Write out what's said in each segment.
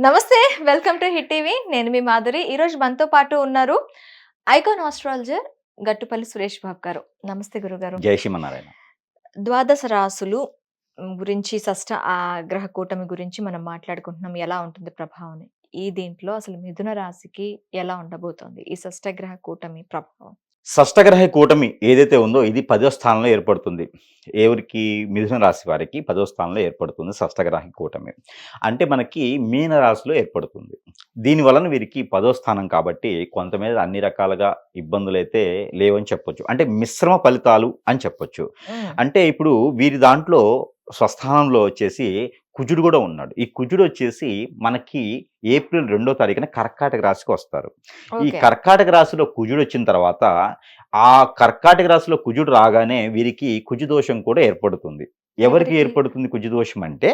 నమస్తే. Welcome to hit TV. నేను మీ మాధురి. ఈరోజు మనతో పాటు ఉన్నారు ఐకాన్ ఆస్ట్రాలజర్ గట్టుపల్లి సురేష్ బాబు గారు. నమస్తే గురుగారు. జై శ్రీమన్నారాయణ. ద్వాదశ రాసులు గురించి గ్రహ కూటమి గురించి మనం మాట్లాడుకుంటున్నాం. ఎలా ఉంటుంది ప్రభావం? దీంట్లో అసలు మిథున రాశికి ఎలా ఉండబోతోంది ఈ షష్టగ్రహ కూటమి ప్రభావం? షష్టగ్రహ కూటమి ఏదైతే ఉందో ఇది 10వ స్థానంలో ఏర్పడుతుంది. ఎవరికి? మిథున రాశి వారికి 10వ స్థానంలో ఏర్పడుతుంది షష్టగ్రహ కూటమి. అంటే మనకి మీన రాశిలో ఏర్పడుతుంది. దీని వలన వీరికి 10వ స్థానం కాబట్టి కొంత మీద అన్ని రకాలుగా ఇబ్బందులైతే లేవని చెప్పొచ్చు. అంటే మిశ్రమ ఫలితాలు అని చెప్పొచ్చు. అంటే ఇప్పుడు వీరి దాంట్లో స్వస్థానంలో వచ్చేసి కుజుడు కూడా ఉన్నాడు. ఈ కుజుడు వచ్చేసి మనకి ఏప్రిల్ 2వ తారీఖున కర్కాటక రాశికి వస్తారు. ఈ కర్కాటక రాశిలో కుజుడు వచ్చిన తర్వాత ఆ కర్కాటక రాశిలో కుజుడు రాగానే వీరికి కుజుదోషం కూడా ఏర్పడుతుంది. ఎవరికి ఏర్పడుతుంది కుజుదోషం అంటే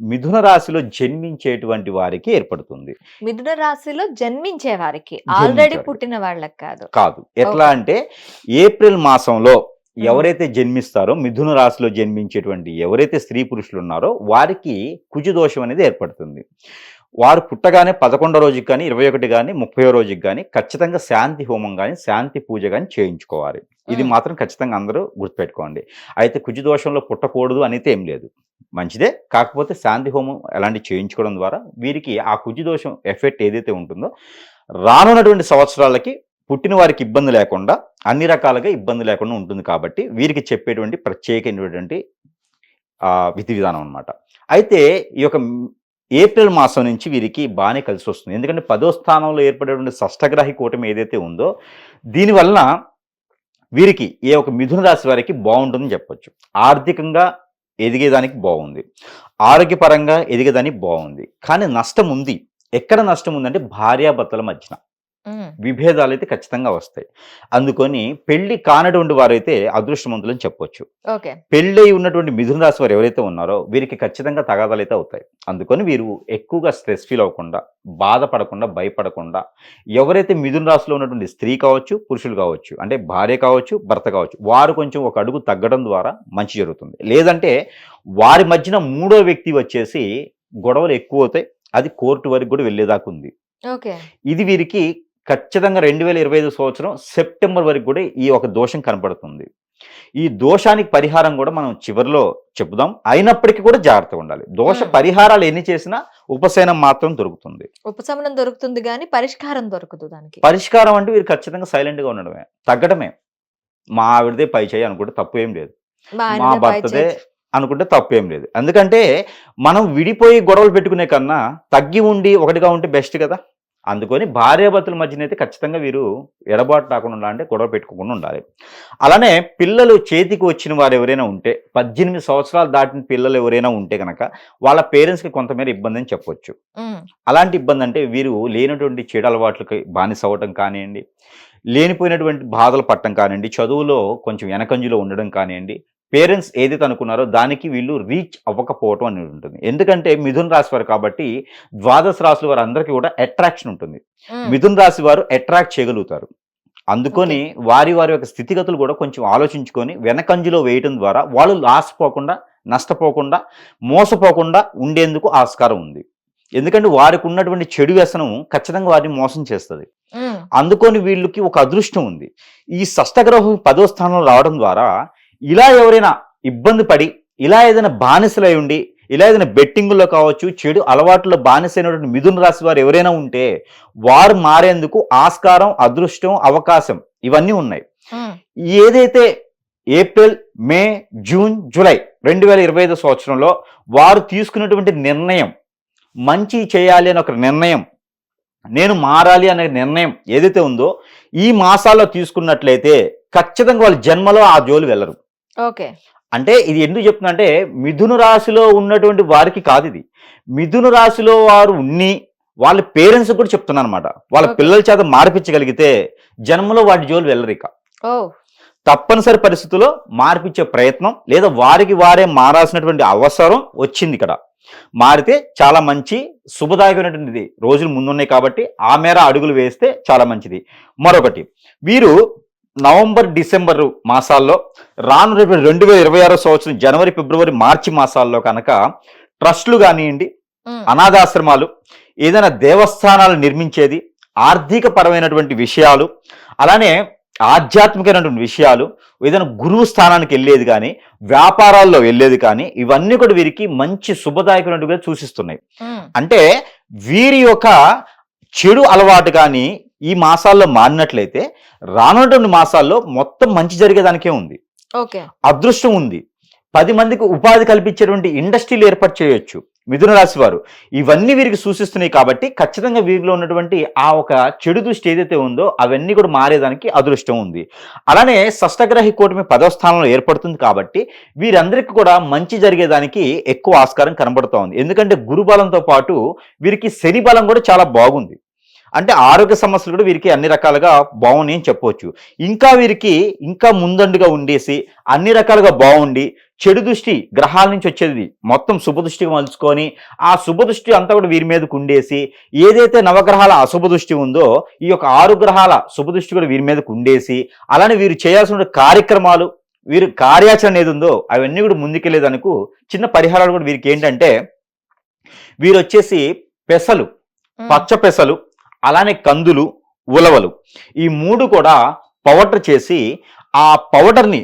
మిథున రాశిలో జన్మించేటువంటి వారికి ఏర్పడుతుంది. మిథున రాశిలో జన్మించే వారికి, ఆల్రెడీ పుట్టిన వాళ్ళకి కాదు. ఎట్లా అంటే ఏప్రిల్ మాసంలో ఎవరైతే జన్మిస్తారో మిథున రాశిలో జన్మించేటువంటి ఎవరైతే స్త్రీ పురుషులు ఉన్నారో వారికి కుజుదోషం అనేది ఏర్పడుతుంది. వారు పుట్టగానే 11వ రోజుకి కానీ 21 కానీ 30వ రోజుకి కానీ ఖచ్చితంగా శాంతి హోమం కానీ శాంతి పూజ కానీ చేయించుకోవాలి. ఇది మాత్రం ఖచ్చితంగా అందరూ గుర్తుపెట్టుకోండి. అయితే కుజుదోషంలో పుట్టకూడదు అనేది ఏం లేదు, మంచిదే. కాకపోతే శాంతి హోమం అలాంటివి చేయించుకోవడం ద్వారా వీరికి ఆ కుజుదోషం ఎఫెక్ట్ ఏదైతే ఉంటుందో రానున్నటువంటి సంవత్సరాలకి పుట్టిన వారికి ఇబ్బంది లేకుండా అన్ని రకాలుగా ఇబ్బంది లేకుండా ఉంటుంది. కాబట్టి వీరికి చెప్పేటువంటి ప్రత్యేకమైనటువంటి విధి విధానం అనమాట. అయితే ఈ యొక్క ఏప్రిల్ మాసం నుంచి వీరికి బాగానే కలిసి వస్తుంది. ఎందుకంటే 10వ స్థానంలో ఏర్పడేటువంటి షష్టగ్రహి కూటమి ఏదైతే ఉందో దీనివలన వీరికి మిథున రాశి వారికి బాగుంటుందని చెప్పొచ్చు. ఆర్థికంగా ఎదిగేదానికి బాగుంది, ఆరోగ్యపరంగా ఎదిగేదానికి బాగుంది. కానీ నష్టం ఉంది. ఎక్కడ నష్టం ఉందంటే భార్యాభర్తల మధ్యన విభేదాలు అయితే ఖచ్చితంగా వస్తాయి. అందుకని పెళ్లి కానటువంటి వారైతే అదృష్టవంతులని చెప్పొచ్చు. పెళ్ళై ఉన్నటువంటి మిథున రాశి వారు ఎవరైతే ఉన్నారో వీరికి ఖచ్చితంగా తగాదాలు అయితే అవుతాయి. అందుకని వీరు ఎక్కువగా స్ట్రెస్ ఫీల్ అవ్వకుండా, బాధపడకుండా, భయపడకుండా ఎవరైతే మిథున రాశిలో ఉన్నటువంటి స్త్రీ కావచ్చు, పురుషులు కావచ్చు, అంటే భార్య కావచ్చు, భర్త కావచ్చు, వారు కొంచెం ఒక అడుగు తగ్గడం ద్వారా మంచి జరుగుతుంది. లేదంటే వారి మధ్యన మూడో వ్యక్తి వచ్చేసి గొడవలు ఎక్కువ అవుతాయి. అది కోర్టు వరకు కూడా వెళ్ళేదాకా ఉంది. ఇది వీరికి ఖచ్చితంగా 2025 సంవత్సరం సెప్టెంబర్ వరకు కూడా ఈ ఒక దోషం కనపడుతుంది. ఈ దోషానికి పరిహారం కూడా మనం చివరిలో చెప్పుదాం. అయినప్పటికీ కూడా జాగ్రత్తగా ఉండాలి. దోష పరిహారాలు ఎన్ని చేసినా ఉపశమనం మాత్రం దొరుకుతుంది. ఉపశమనం దొరుకుతుంది కానీ పరిష్కారం దొరకదు. దానికి పరిష్కారం అంటే వీరు ఖచ్చితంగా సైలెంట్ గా ఉండడమే, తగ్గడమే. మా ఆవిడదే పై చేయి అనుకుంటే తప్పు ఏం లేదు, మా భర్తదే అనుకుంటే తప్పేం లేదు. ఎందుకంటే మనం విడిపోయి గొడవలు పెట్టుకునే కన్నా తగ్గి ఉండి ఒకటిగా ఉంటే బెస్ట్ కదా. అందుకని భార్యాభర్తల మధ్యన అయితే ఖచ్చితంగా వీరు ఎడబాటు రాకుండా ఉండాలంటే గొడవ పెట్టుకోకుండా ఉండాలి. అలానే పిల్లలు చేతికి వచ్చిన వారు ఎవరైనా ఉంటే, 18 సంవత్సరాలు దాటిన పిల్లలు ఎవరైనా ఉంటే కనుక వాళ్ళ పేరెంట్స్కి కొంతమేర ఇబ్బంది అని చెప్పొచ్చు. అలాంటి ఇబ్బంది అంటే వీరు లేనటువంటి చెడు అలవాట్లకి బానిస అవ్వటం కానివ్వండి, లేనిపోయినటువంటి బాధలు పట్టడం కానివ్వండి, చదువులో కొంచెం వెనకంజులో ఉండడం కానివ్వండి, పేరెంట్స్ ఏదైతే అనుకున్నారో దానికి వీళ్ళు రీచ్ అవ్వకపోవటం అనేది ఉంటుంది. ఎందుకంటే మిథున రాశి వారు కాబట్టి ద్వాదశ రాశుల వారు అందరికీ కూడా అట్రాక్షన్ ఉంటుంది. మిథున రాశి వారు అట్రాక్ట్ చేయగలుగుతారు. అందుకని వారి వారి యొక్క స్థితిగతులు కూడా కొంచెం ఆలోచించుకొని వెనకంజులో వేయటం ద్వారా వాళ్ళు లాస్ పోకుండా, నష్టపోకుండా, మోసపోకుండా ఉండేందుకు ఆస్కారం ఉంది. ఎందుకంటే వారికి ఉన్నటువంటి చెడు వ్యసనం ఖచ్చితంగా వారిని మోసం చేస్తుంది. అందుకని వీళ్ళకి ఒక అదృష్టం ఉంది. ఈ షష్టగ్రహం 10వ స్థానంలో రావడం ద్వారా ఇలా ఎవరైనా ఇబ్బంది పడి, ఇలా ఏదైనా బానిసలై ఉండి, ఇలా ఏదైనా బెట్టింగుల్లో కావచ్చు, చెడు అలవాట్లలో బానిసైనటువంటి మిథున రాశి వారు ఎవరైనా ఉంటే వారు మారేందుకు ఆస్కారం, అదృష్టం, అవకాశం ఇవన్నీ ఉన్నాయి. ఏదైతే ఏప్రిల్, మే, జూన్, జూలై 2025 సంవత్సరంలో వారు తీసుకున్నటువంటి నిర్ణయం, మంచి చేయాలి అని ఒక నిర్ణయం, నేను మారాలి అనే నిర్ణయం ఏదైతే ఉందో ఈ మాసాల్లో తీసుకున్నట్లయితే ఖచ్చితంగా వాళ్ళ జన్మలో ఆ జోలు వెళ్ళరు. అంటే ఇది ఎందుకు చెప్తున్నా అంటే మిథున రాశిలో ఉన్నటువంటి వారికి కాదు, ఇది మిథున రాశిలో వారు ఉన్ని వాళ్ళ పేరెంట్స్ కూడా చెప్తున్నా అనమాట. వాళ్ళ పిల్లల చేత మార్పించగలిగితే జన్మలో వాటి జోలు వెళ్ళరు. ఇక తప్పనిసరి పరిస్థితుల్లో మార్పించే ప్రయత్నం లేదా వారికి వారే మారాల్సినటువంటి అవసరం వచ్చింది. ఇక్కడ మారితే చాలా మంచి శుభదాయకమైనటువంటిది రోజులు ముందున్నాయి కాబట్టి ఆ మేర అడుగులు వేస్తే చాలా మంచిది. మరొకటి, వీరు నవంబర్, డిసెంబర్ మాసాల్లో రాను 2026 సంవత్సరం జనవరి, ఫిబ్రవరి, మార్చి మాసాల్లో కనుక ట్రస్టులు కానివ్వండి, అనాథాశ్రమాలు ఏదైనా దేవస్థానాలు నిర్మించేది, ఆర్థిక పరమైనటువంటి విషయాలు, అలానే ఆధ్యాత్మికమైనటువంటి విషయాలు, ఏదైనా గురువు స్థానానికి వెళ్ళేది కానీ, వ్యాపారాల్లో వెళ్ళేది కానీ, ఇవన్నీ కూడా వీరికి మంచి శుభదాయకమైనట్టుగా సూచిస్తున్నాయి. అంటే వీరి యొక్క చెడు అలవాటు కానీ ఈ మాసాల్లో మారినట్లయితే రానున్నటువంటి మాసాల్లో మొత్తం మంచి జరిగేదానికే ఉంది. అదృష్టం ఉంది. 10 మందికి ఉపాధి కల్పించేటువంటి ఇండస్ట్రీలు ఏర్పాటు చేయొచ్చు మిథున రాశి వారు. ఇవన్నీ వీరికి సూచిస్తున్నాయి కాబట్టి ఖచ్చితంగా వీరిలో ఉన్నటువంటి ఆ ఒక చెడు దృష్టి ఏదైతే ఉందో అవన్నీ కూడా మారేదానికి అదృష్టం ఉంది. అలానే షష్టగ్రహి కూటమి 10వ స్థానంలో ఏర్పడుతుంది కాబట్టి వీరందరికీ కూడా మంచి జరిగేదానికి ఎక్కువ ఆస్కారం కనబడుతూ ఉంది. ఎందుకంటే గురుబలంతో పాటు వీరికి శని బలం కూడా చాలా బాగుంది. అంటే ఆరోగ్య సమస్యలు కూడా వీరికి అన్ని రకాలుగా బాగున్నాయి అని చెప్పవచ్చు. ఇంకా వీరికి ఇంకా ముందండుగా ఉండేసి అన్ని రకాలుగా బాగుండి చెడు దృష్టి గ్రహాల నుంచి వచ్చేది మొత్తం శుభదృష్టిగా మలుచుకొని ఆ శుభదృష్టి అంతా కూడా వీరి మీదకు ఉండేసి ఏదైతే నవగ్రహాల అశుభ దృష్టి ఉందో ఈ యొక్క 6 గ్రహాల శుభదృష్టి కూడా వీరి మీదకు ఉండేసి అలానే వీరు చేయాల్సిన కార్యక్రమాలు వీరు కార్యాచరణ ఏది ఉందో అవన్నీ కూడా ముందుకెళ్లేదనుకు చిన్న పరిహారాలు కూడా వీరికి ఏంటంటే వీరు వచ్చేసి పెసలు, పచ్చ పెసలు, అలానే కందులు, ఉలవలు ఈ 3 కూడా పౌడర్ చేసి ఆ పౌడర్ని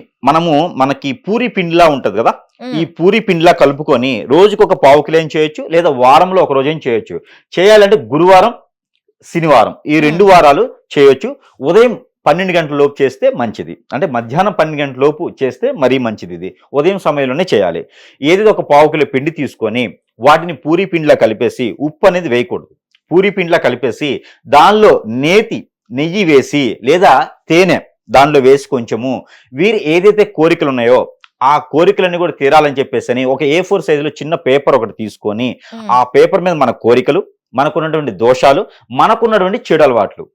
మనకి పూరి పిండిలా ఉంటది కదా, ఈ పూరి పిండిలా కలుపుకొని రోజుకొక 1/4 కిలో చేయొచ్చు, లేదా వారంలో ఒక రోజు చేయొచ్చు. చేయాలంటే గురువారం, శనివారం ఈ 2 వారాలు చేయొచ్చు. ఉదయం 12 గంటల లోపు చేస్తే మంచిది. అంటే మధ్యాహ్నం 12 గంటల లోపు చేస్తే మరీ మంచిది. ఇది ఉదయం సమయంలోనే చేయాలి. ఏది ఒక 1/4 కిలో పిండి తీసుకొని వాటిని పూరి పిండిలా కలిపేసి, ఉప్పు అనేది వేయకూడదు, పూరి పిండిలా కలిపేసి దానిలో నేతి, నెయ్యి వేసి లేదా తేనె దానిలో వేసి కొంచెము వీరు ఏదైతే కోరికలు ఉన్నాయో ఆ కోరికలన్నీ కూడా తీరాలని చెప్పేసి ఒక A4 సైజులో చిన్న పేపర్ ఒకటి తీసుకొని ఆ పేపర్ మీద మన కోరికలు, మనకున్నటువంటి దోషాలు, మనకున్నటువంటి చెడు అలవాట్లు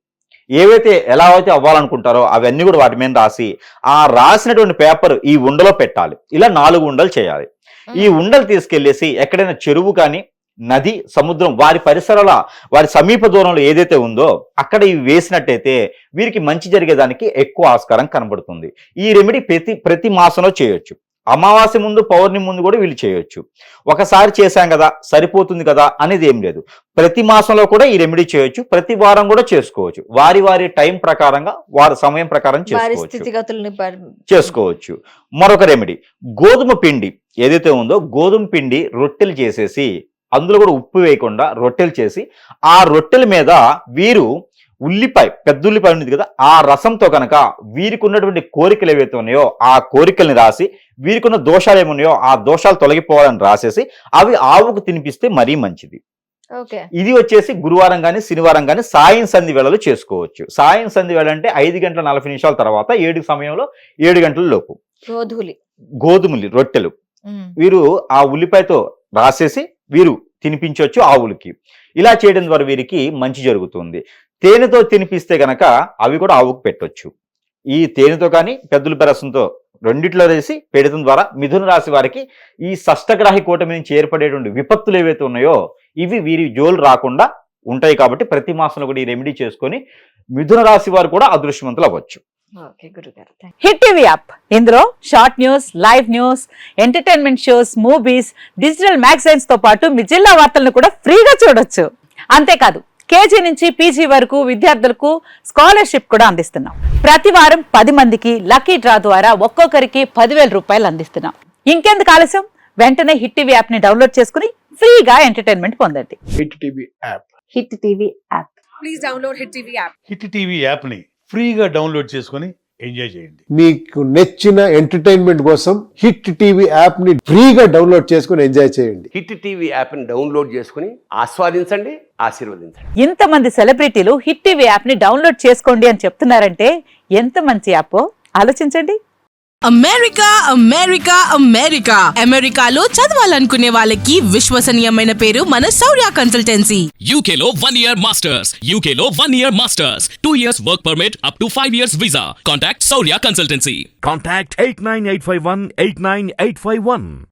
ఏవైతే ఎలా అయితే అవ్వాలనుకుంటారో అవన్నీ కూడా వాటి మీద రాసి ఆ రాసినటువంటి పేపర్ ఈ ఉండలో పెట్టాలి. ఇలా 4 ఉండలు చేయాలి. ఈ ఉండలు తీసుకెళ్లేసి ఎక్కడైనా చెరువు కానీ, నది, సముద్రం వారి పరిసరాల వారి సమీప దూరంలో ఏదైతే ఉందో అక్కడ ఇవి వేసినట్టయితే వీరికి మంచి జరిగేదానికి ఎక్కువ ఆస్కారం కనబడుతుంది. ఈ రెమెడీ ప్రతి మాసంలో చేయొచ్చు. అమావాస్య ముందు, పౌర్ణమి ముందు కూడా వీళ్ళు చేయొచ్చు. ఒకసారి చేశాం కదా సరిపోతుంది కదా అనేది ఏం లేదు. ప్రతి మాసంలో కూడా ఈ రెమెడీ చేయొచ్చు. ప్రతి వారం కూడా చేసుకోవచ్చు. వారి టైం ప్రకారంగా వారి సమయం ప్రకారం చేసుకోవచ్చు. మరొక రెమెడీ గోధుమ పిండి ఏదైతే ఉందో గోధుమ పిండి రొట్టెలు చేసేసి అందులో కూడా ఉప్పు వేయకుండా రొట్టెలు చేసి ఆ రొట్టెల మీద వీరు ఉల్లిపాయ, పెద్ద ఉల్లిపాయ ఉంది కదా, ఆ రసంతో కనుక వీరికి ఉన్నటువంటి కోరికలు ఏవైతే ఉన్నాయో ఆ కోరికల్ని రాసి వీరికి ఉన్న దోషాలు ఏమున్నాయో ఆ దోషాలు తొలగిపోవాలని రాసేసి అవి ఆవుకు తినిపిస్తే మరీ మంచిది. ఇది వచ్చేసి గురువారం కానీ, శనివారం కానీ సాయం సంధి వేళలు చేసుకోవచ్చు. సాయం సంధి వేళ అంటే 5 గంటల 40 నిమిషాల తర్వాత 7 సమయంలో 7 గంటల లోపు గోధుమలు రొట్టెలు వీరు ఆ ఉల్లిపాయతో రాసేసి వీరు తినిపించవచ్చు ఆవులకి. ఇలా చేయడం ద్వారా వీరికి మంచి జరుగుతుంది. తేనెతో తినిపిస్తే గనక అవి కూడా ఆవుకు పెట్టొచ్చు. ఈ తేనెతో కానీ పెద్దల రసంతో రెండిట్లో వేసి పెట్టడం ద్వారా మిథున రాశి వారికి ఈ షష్టగ్రహి కూటమి నుంచి ఏర్పడేటువంటి విపత్తులు ఏవైతే ఉన్నాయో ఇవి వీరి జోలు రాకుండా ఉంటాయి. కాబట్టి ప్రతి మాసంలో కూడా ఈ రెమెడీ చేసుకొని మిథున రాశి వారు కూడా అదృష్టవంతులు అవ్వచ్చు. హిట్ టీవీ యాప్, ఇందులో short news, live news, entertainment shows, movies, digital magazines తో పాటు మీ జిల్లా వార్తలను కూడా ఫ్రీగా చూడొచ్చు. అంతేకాదు కేజీ నుంచి పీజీ వరకు విద్యార్థులకు స్కాలర్షిప్ కూడా అందిస్తున్నాం. ప్రతి వారం 10 మందికి లక్కీ డ్రా ద్వారా ఒక్కొక్కరికి 10,000 రూపాయలు అందిస్తున్నాం. ఇంకెందుకు ఆలస్యం, వెంటనే హిట్ టీవీ యాప్ ని డౌన్లోడ్ చేసుకుని ఫ్రీగా ఎంటర్టైన్మెంట్ పొందండి. Hit TV app. Hit TV app. Please download hit TV app. Hit TV app ని ఫ్రీగా డౌన్లోడ్ చేసుకుని ఎంజాయ్ చేయండి. మీకు నచ్చిన ఎంటర్టైన్మెంట్ కోసం హిట్ టీవీ యాప్ ని ఫ్రీగా డౌన్లోడ్ చేసుకుని ఎంజాయ్ చేయండి. హిట్ టీవీ యాప్ ని డౌన్లోడ్ చేసుకుని ఆస్వాదించండి, ఆశీర్వదించండి. ఇంతమంది సెలబ్రిటీలు హిట్ టీవీ యాప్ ని డౌన్లోడ్ చేసుకోండి అని చెప్తున్నారంటే ఎంత మంచి యాప్ ఆలోచించండి. అమెరికా అమెరికా అమెరికా అమెరికాలో చదవాలనుకునే వాళ్ళకి విశ్వసనీయమైన పేరు మన శౌర్య కన్సల్టెన్సీ. UK లో 1 year masters, UK లో 1 year masters, 2 years work permit up to 5 years visa. Contact Saurya Consultancy. Contact 89851 89851.